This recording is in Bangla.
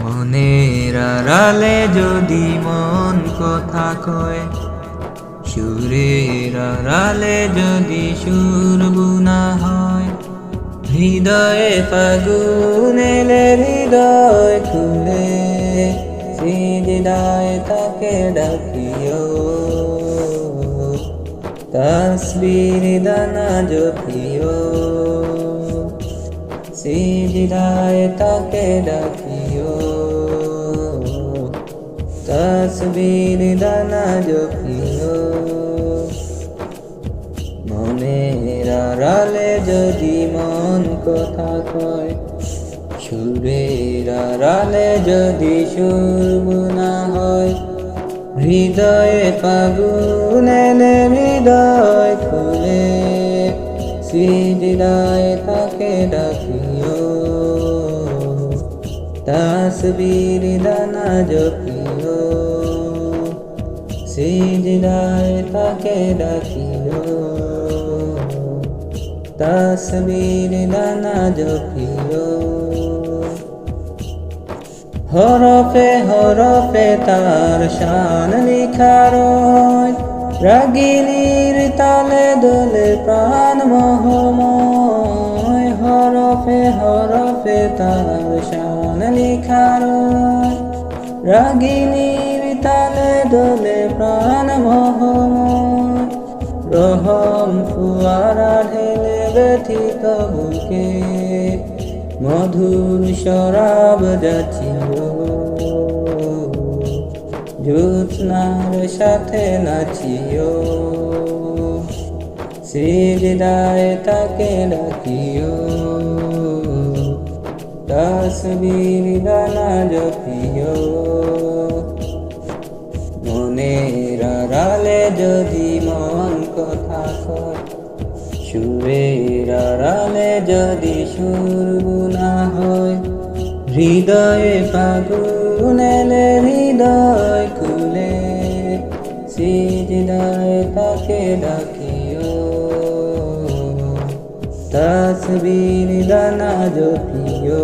মনের আড়ালে যদি মন কথা কয়, সুরের আড়ালে যদি সুর বুনা হয়, হৃদয়ে ফাগুন এলে হৃদয় খুলে সিজদায় তাকে ডাকিও। তাসবির দানা জপিও, সিজদায় তাকে ডাকিও। তাসবির দানা জপিও। মনের আড়ালে যদি মন কথা কয়, সুরের আড়ালে যদি সুর বুনা হয়, হৃদয়ে ফাগুন এলে হৃদয় খুলে সিজদায় তাকে ডাকিও। তাসবির দানা জপিও, সিজদায় তাকে ডাকিও। তাসবির দানা জপিও। হরফে হরফে তার শান লিখা রয়, রাগিনীর তালে দোলে প্রাণ মোহময়। হরফে হরফে তার শান লিখা রয়, রাগিনীর তালে দোলে প্রাণ মোহময়। রহম ফুয়ারা ঢেলে ব্যথিত বুকে মধুর শরাব যাচ্ছিল, জ্যোৎস্নার সাথে নাচিও। সিজদায় তাকে ডাকিও, তাসবির দানা জপিও। মনের আড়ালে যদি মন কথা কয়, সুরের আড়ালে যদি সুর বুনা হয়, হৃদয়ে ফাগুন এলে হৃদয় খুলে সিজদায় তাকে ডাকিও। তাসবির দানা জপিও।